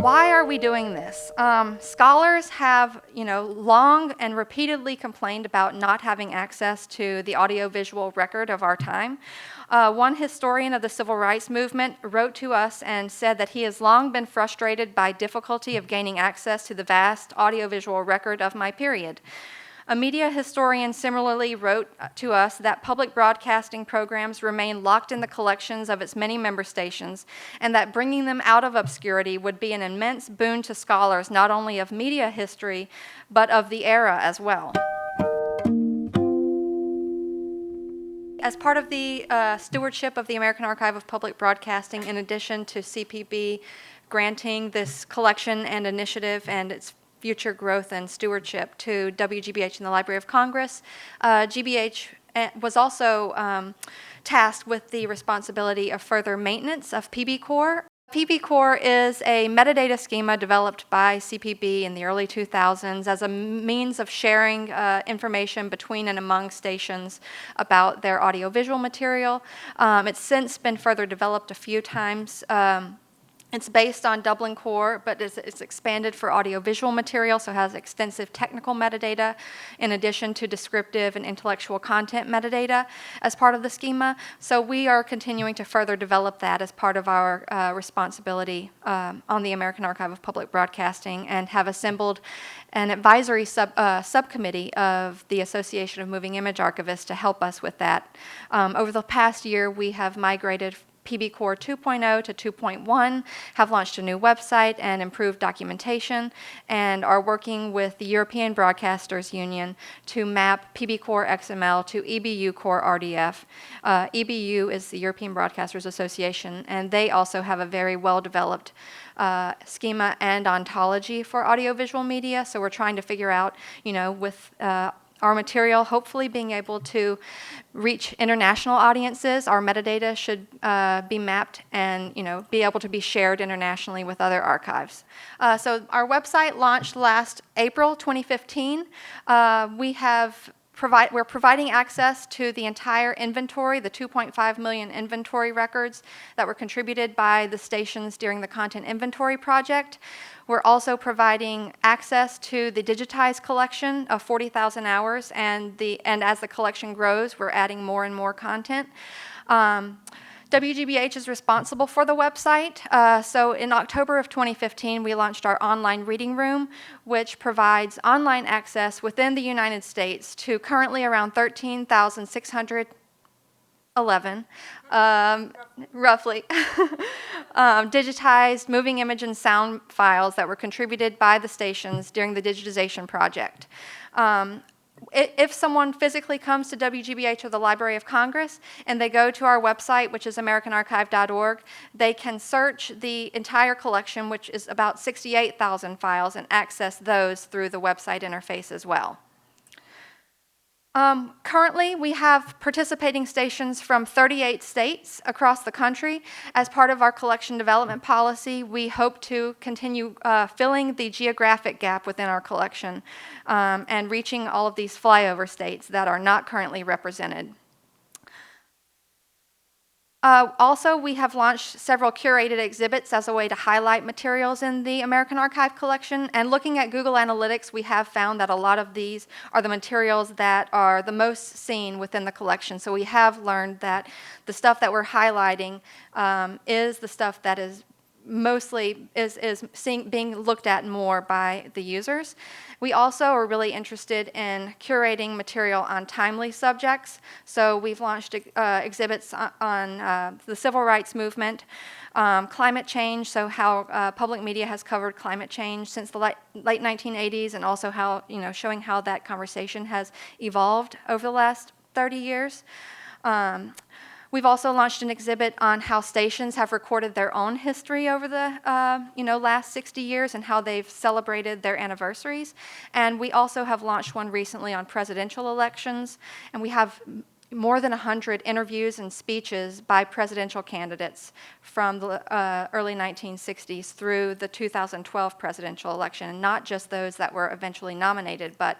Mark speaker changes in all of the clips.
Speaker 1: Why are we doing this? Scholars have, long and repeatedly complained about not having access to the audiovisual record of our time. One historian of the civil rights movement wrote to us and said that he has long been frustrated by difficulty of gaining access to the vast audiovisual record of my period. A media historian similarly wrote to us that public broadcasting programs remain locked in the collections of its many member stations, and that bringing them out of obscurity would be an immense boon to scholars not only of media history, but of the era as well. As part of the stewardship of the American Archive of Public Broadcasting, in addition to CPB granting this collection and initiative and its future growth and stewardship to WGBH and the Library of Congress, GBH was also tasked with the responsibility of further maintenance of PBcore. PBcore is a metadata schema developed by CPB in the early 2000s as a means of sharing information between and among stations about their audiovisual material. It's since been further developed a few times. It's based on Dublin Core, but it's expanded for audiovisual material, so has extensive technical metadata in addition to descriptive and intellectual content metadata as part of the schema. So we are continuing to further develop that as part of our responsibility on the American Archive of Public Broadcasting, and have assembled an advisory subcommittee of the Association of Moving Image Archivists to help us with that. Over the past year, we have migrated PBcore 2.0 to 2.1, have launched a new website and improved documentation, and are working with the European Broadcasters Union to map PBcore XML to EBU Core RDF. EBU is the European Broadcasters Association, and they also have a very well-developed schema and ontology for audiovisual media, so we're trying to figure out, with our material hopefully being able to reach international audiences. Our metadata should be mapped and be able to be shared internationally with other archives. So our website launched last April 2015. We're providing access to the entire inventory, the 2.5 million inventory records that were contributed by the stations during the Content Inventory Project. We're also providing access to the digitized collection of 40,000 hours, and as the collection grows, we're adding more and more content. WGBH is responsible for the website. So in October of 2015, we launched our online reading room, which provides online access within the United States to currently around 13,611, roughly, digitized moving image and sound files that were contributed by the stations during the digitization project. If someone physically comes to WGBH or the Library of Congress and they go to our website, which is americanarchive.org, they can search the entire collection, which is about 68,000 files, and access those through the website interface as well. Currently, we have participating stations from 38 states across the country. As part of our collection development policy, we hope to continue filling the geographic gap within our collection and reaching all of these flyover states that are not currently represented. Also, we have launched several curated exhibits as a way to highlight materials in the American Archive collection. And looking at Google Analytics, we have found that a lot of these are the materials that are the most seen within the collection. So we have learned that the stuff that we're highlighting is the stuff that is mostly being looked at more by the users. We also are really interested in curating material on timely subjects. So we've launched exhibits on the civil rights movement, climate change, so how public media has covered climate change since the late 1980s, and also how, showing how that conversation has evolved over the last 30 years. We've also launched an exhibit on how stations have recorded their own history over the last 60 years and how they've celebrated their anniversaries. And we also have launched one recently on presidential elections, and we have more than 100 interviews and speeches by presidential candidates from the early 1960s through the 2012 presidential election, and not just those that were eventually nominated, but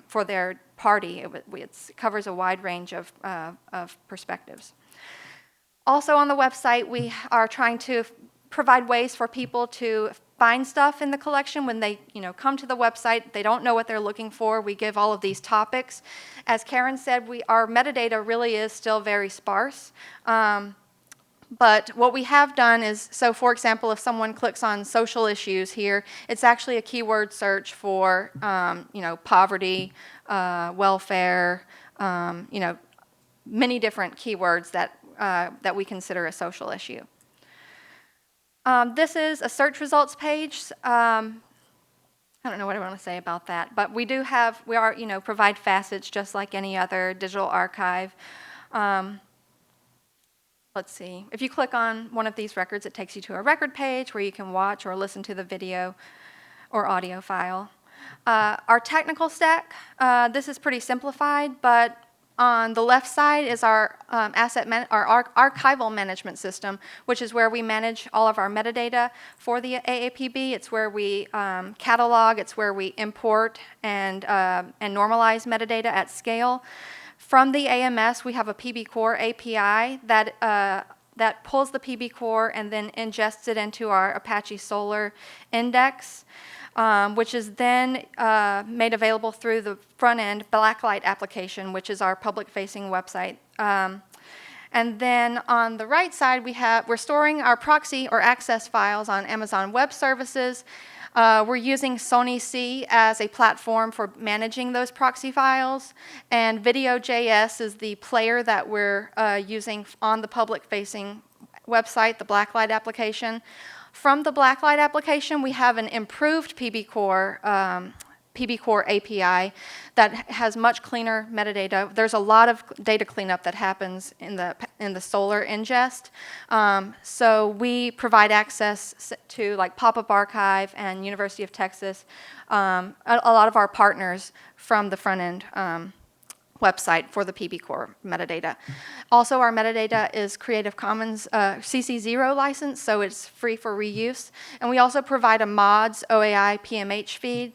Speaker 1: for their party. It covers a wide range of perspectives. Also on the website, we are trying to provide ways for people to find stuff in the collection. When they, come to the website, they don't know what they're looking for. We give all of these topics. As Karen said, our metadata really is still very sparse. But what we have done is, so for example, if someone clicks on social issues here, it's actually a keyword search for, poverty, welfare, many different keywords that we consider a social issue. This is a search results page. I don't know what I want to say about that, but we provide facets just like any other digital archive. Let's see. If you click on one of these records, it takes you to a record page where you can watch or listen to the video or audio file. Our technical stack, this is pretty simplified, but on the left side is our archival management system, which is where we manage all of our metadata for the AAPB. It's where we catalog, it's where we import and normalize metadata at scale. From the AMS, we have a PBcore API that pulls the PBcore and then ingests it into our Apache Solr index, which is then made available through the front-end Blacklight application, which is our public-facing website. And then on the right side, we're storing our proxy or access files on Amazon Web Services. We're using Sony C as a platform for managing those proxy files, and Video.js is the player that we're using on the public-facing website, the Blacklight application. From the Blacklight application, we have an improved PBcore API that has much cleaner metadata. There's a lot of data cleanup that happens in the Solr ingest. So we provide access to like Pop-Up Archive and University of Texas, a lot of our partners from the front end website for the PBcore metadata. Also, our metadata is Creative Commons CC0 license, so it's free for reuse. And we also provide a mods OAI PMH feed.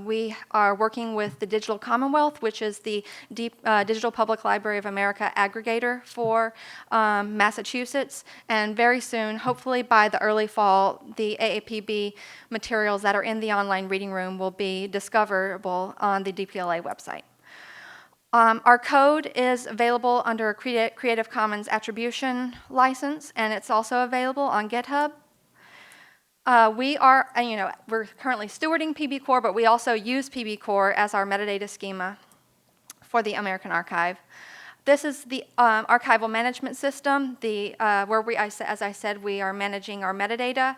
Speaker 1: We are working with the Digital Commonwealth, which is the Digital Public Library of America aggregator for Massachusetts. And very soon, hopefully by the early fall, the AAPB materials that are in the online reading room will be discoverable on the DPLA website. Our code is available under a Creative Commons attribution license, and it's also available on GitHub. We're currently stewarding PBcore, but we also use PBcore as our metadata schema for the American Archive. This is the archival management system, where as I said, we are managing our metadata.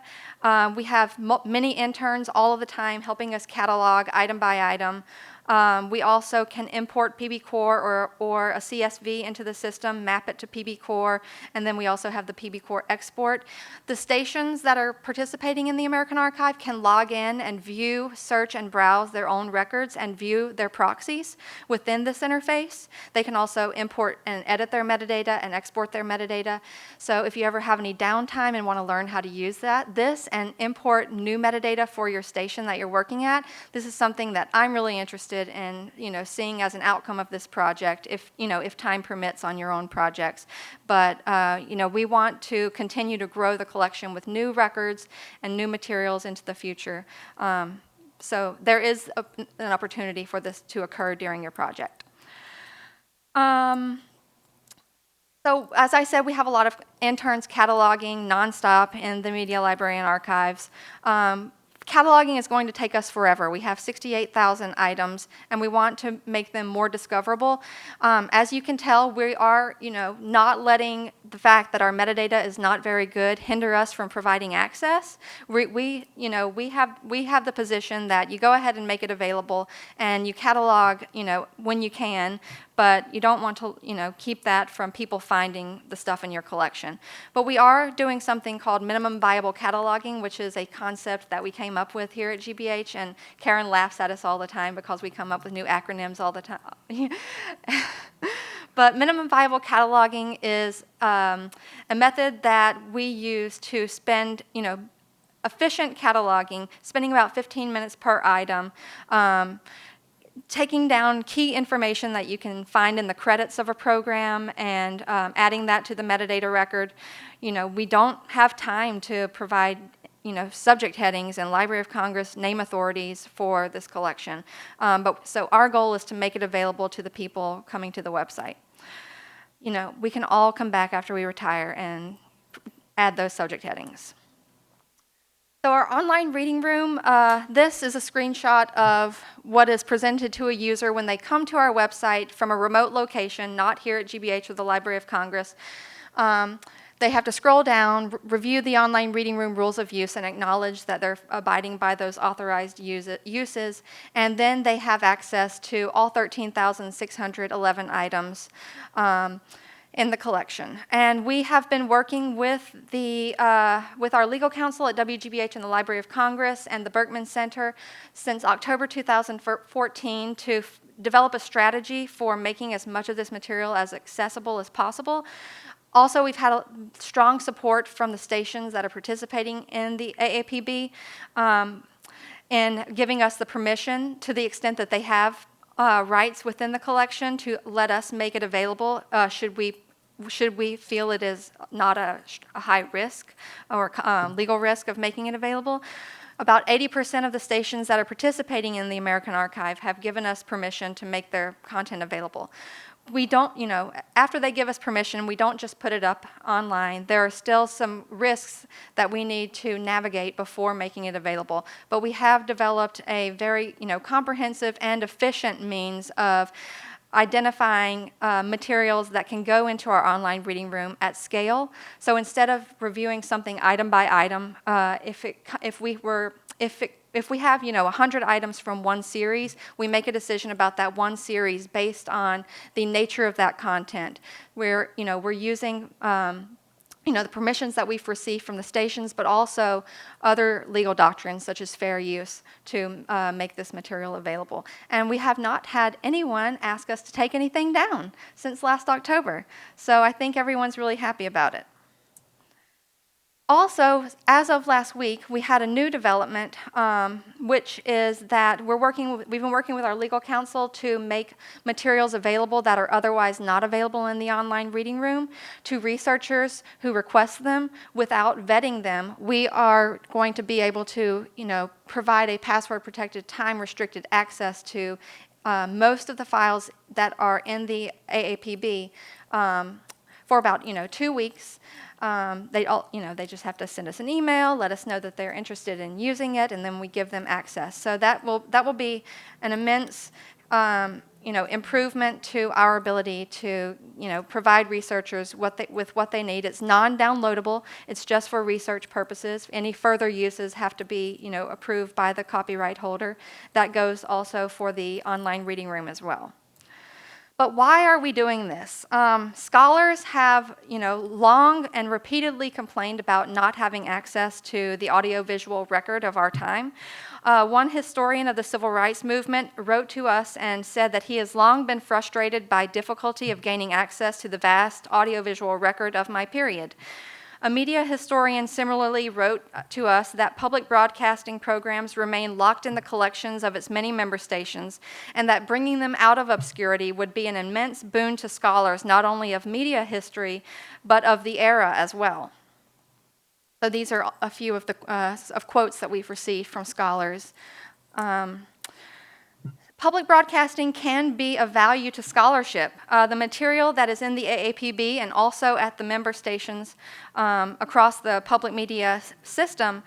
Speaker 1: We have many interns all of the time helping us catalog item by item. We also can import PBcore or a CSV into the system, map it to PBcore, and then we also have the PBcore export. The stations that are participating in the American Archive can log in and view, search, and browse their own records and view their proxies within this interface. They can also import and edit their metadata and export their metadata. So if you ever have any downtime and want to learn how to use this and import new metadata for your station that you're working at, this is something that I'm really interested in, seeing as an outcome of this project, if time permits on your own projects. But we want to continue to grow the collection with new records and new materials into the future. So there is an opportunity for this to occur during your project. So as I said, we have a lot of interns cataloging nonstop in the Media Library and Archives. Cataloging is going to take us forever. We have 68,000 items, and we want to make them more discoverable. As you can tell, we are, not letting the fact that our metadata is not very good hinder us from providing access. We have the position that you go ahead and make it available, and you catalog, when you can, but you don't want to, keep that from people finding the stuff in your collection. But we are doing something called minimum viable cataloging, which is a concept that we came up with here at GBH, and Karen laughs at us all the time because we come up with new acronyms all the time. But minimum viable cataloging is a method that we use to spend, efficient cataloging, spending about 15 minutes per item, taking down key information that you can find in the credits of a program and adding that to the metadata record. We don't have time to provide subject headings and Library of Congress name authorities for this collection. So our goal is to make it available to the people coming to the website. We can all come back after we retire and add those subject headings. So our online reading room, this is a screenshot of what is presented to a user when they come to our website from a remote location, not here at GBH or the Library of Congress. They have to scroll down, review the online reading room rules of use, and acknowledge that they're abiding by those authorized uses, and then they have access to all 13,611 items in the collection. And we have been working with our legal counsel at WGBH and the Library of Congress and the Berkman Center since October 2014 to develop a strategy for making as much of this material as accessible as possible. Also, we've had strong support from the stations that are participating in the AAPB in giving us the permission, to the extent that they have rights within the collection, to let us make it available should we feel it is not a high risk or legal risk of making it available. About 80% of the stations that are participating in the American Archive have given us permission to make their content available. We don't, after they give us permission, we don't just put it up online. There are still some risks that we need to navigate before making it available. But we have developed a very, comprehensive and efficient means of identifying materials that can go into our online reading room at scale. So instead of reviewing something item by item, if we have 100 items from one series, we make a decision about that one series based on the nature of that content. We're using the permissions that we've received from the stations, but also other legal doctrines such as fair use to make this material available. And we have not had anyone ask us to take anything down since last October. So I think everyone's really happy about it. Also, as of last week, we had a new development, which is that we've been working with our legal counsel to make materials available that are otherwise not available in the online reading room to researchers who request them without vetting them. We are going to be able to, provide a password-protected, time-restricted access to most of the files that are in the AAPB for about, 2 weeks. They just have to send us an email, let us know that they're interested in using it, and then we give them access. So that will be an immense, improvement to our ability to, provide researchers with what they need. It's non-downloadable. It's just for research purposes. Any further uses have to be, approved by the copyright holder. That goes also for the online reading room as well. But why are we doing this? Scholars have, long and repeatedly complained about not having access to the audiovisual record of our time. One historian of the civil rights movement wrote to us and said that he has long been frustrated by difficulty of gaining access to the vast audiovisual record of my period. A media historian similarly wrote to us that public broadcasting programs remain locked in the collections of its many member stations, and that bringing them out of obscurity would be an immense boon to scholars, not only of media history, but of the era as well. So these are a few of the of quotes that we've received from scholars. Public broadcasting can be of value to scholarship. The material that is in the AAPB and also at the member stations across the public media system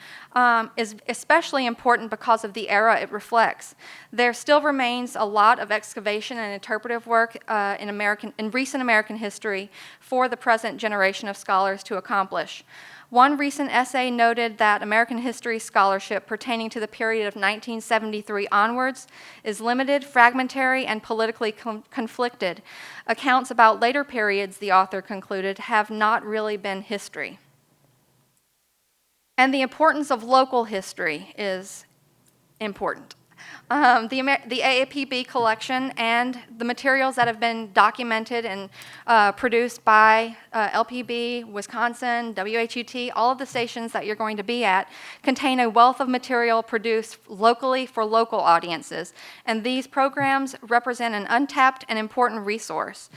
Speaker 1: is especially important because of the era it reflects. There still remains a lot of excavation and interpretive work in recent American history for the present generation of scholars to accomplish. One recent essay noted that American history scholarship pertaining to the period of 1973 onwards is limited, fragmentary, and politically conflicted. Accounts about later periods, the author concluded, have not really been history. And the importance of local history is important. The AAPB collection and the materials that have been documented and produced by LPB, Wisconsin, WHUT, all of the stations that you're going to be at contain a wealth of material produced locally for local audiences. And these programs represent an untapped and important resource.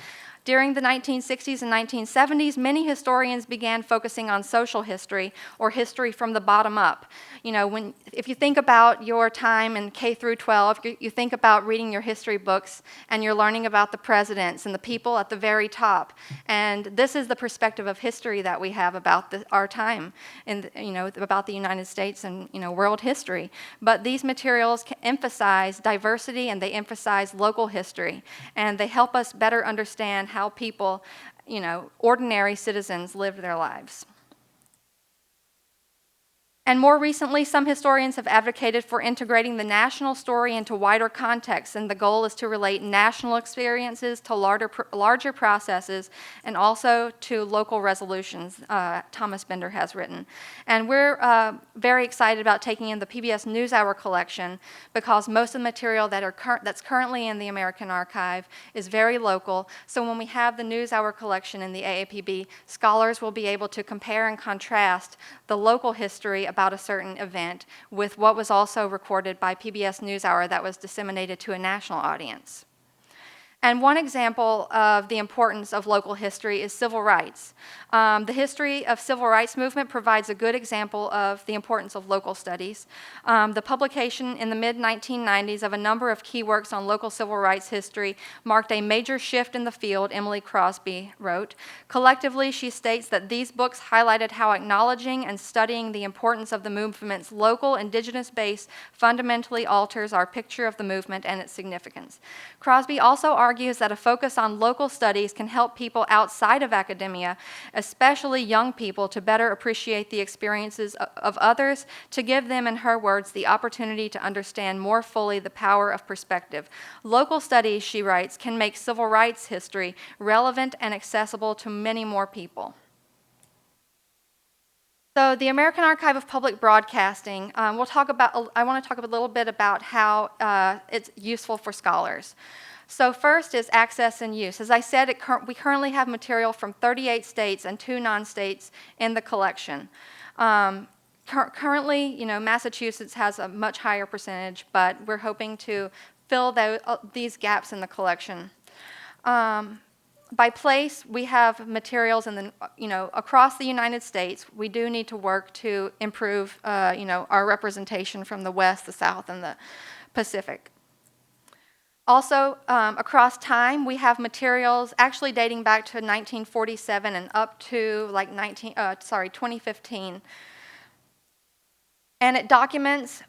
Speaker 1: During the 1960s and 1970s, many historians began focusing on social history, or history from the bottom up. You know, if you think about your time in K through 12, you think about reading your history books and you're learning about the presidents and the people at the very top. And this is the perspective of history that we have about our time, and about the United States and world history. But these materials emphasize diversity and they emphasize local history, and they help us better understand how people, ordinary citizens lived their lives. And more recently, some historians have advocated for integrating the national story into wider contexts, and the goal is to relate national experiences to larger processes and also to local resolutions, Thomas Bender has written. And we're very excited about taking in the PBS NewsHour collection, because most of the material that's currently in the American Archive is very local. So when we have the NewsHour collection in the AAPB, scholars will be able to compare and contrast the local history about a certain event with what was also recorded by PBS NewsHour that was disseminated to a national audience. And one example of the importance of local history is civil rights. The history of civil rights movement provides a good example of the importance of local studies. The publication in the mid-1990s of a number of key works on local civil rights history marked a major shift in the field, Emily Crosby wrote. Collectively, she states that these books highlighted how acknowledging and studying the importance of the movement's local indigenous base fundamentally alters our picture of the movement and its significance. Crosby also argues that a focus on local studies can help people outside of academia, especially young people, to better appreciate the experiences of others, to give them, in her words, the opportunity to understand more fully the power of perspective. Local studies, she writes, can make civil rights history relevant and accessible to many more people. So the American Archive of Public Broadcasting, I want to talk a little bit about how it's useful for scholars. So first is access and use. As I said, we currently have material from 38 states and 2 non-states in the collection. Currently, Massachusetts has a much higher percentage, but we're hoping to fill these gaps in the collection. By place, we have materials across the United States. We do need to work to improve, our representation from the West, the South, and the Pacific. Also, across time, we have materials actually dating back to 1947 and up to 2015. And it documents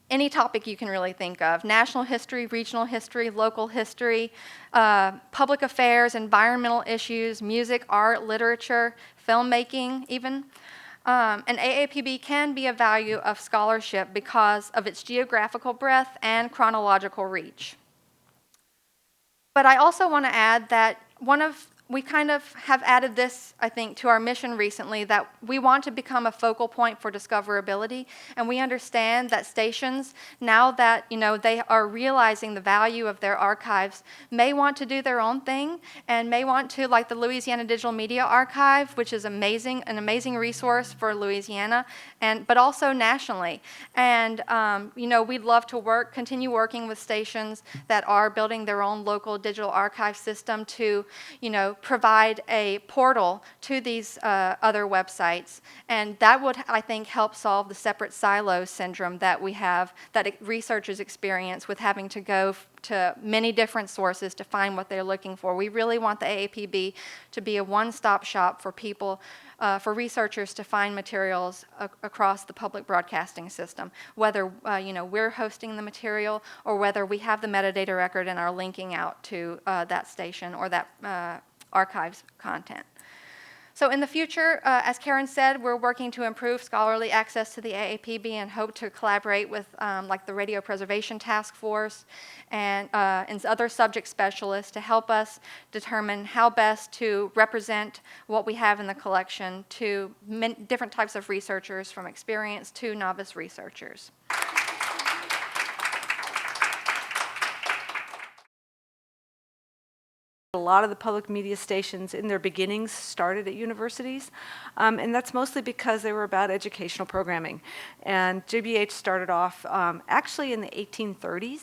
Speaker 1: any topic you can really think of: national history, regional history, local history, public affairs, environmental issues, music, art, literature, filmmaking even. And AAPB can be a value of scholarship because of its geographical breadth and chronological reach. But I also want to add that we kind of have added this, I think, to our mission recently, that we want to become a focal point for discoverability, and we understand that stations, now that they are realizing the value of their archives, may want to do their own thing and may want to, like the Louisiana Digital Media Archive, which is an amazing resource for Louisiana, but also nationally. And we'd love to continue working with stations that are building their own local digital archive system to, provide a portal to these other websites. And that would, I think, help solve the separate silos syndrome that we have, that researchers experience with having to go to many different sources to find what they're looking for. We really want the AAPB to be a one-stop shop for people, for researchers to find materials across the public broadcasting system, whether we're hosting the material or whether we have the metadata record and are linking out to that station or that archives content. So in the future, as Karen said, we're working to improve scholarly access to the AAPB and hope to collaborate with like the Radio Preservation Task Force and other subject specialists to help us determine how best to represent what we have in the collection to different types of researchers, from experienced to novice researchers.
Speaker 2: A lot of the public media stations in their beginnings started at universities, and that's mostly because they were about educational programming. And WGBH started off actually in the 1830s.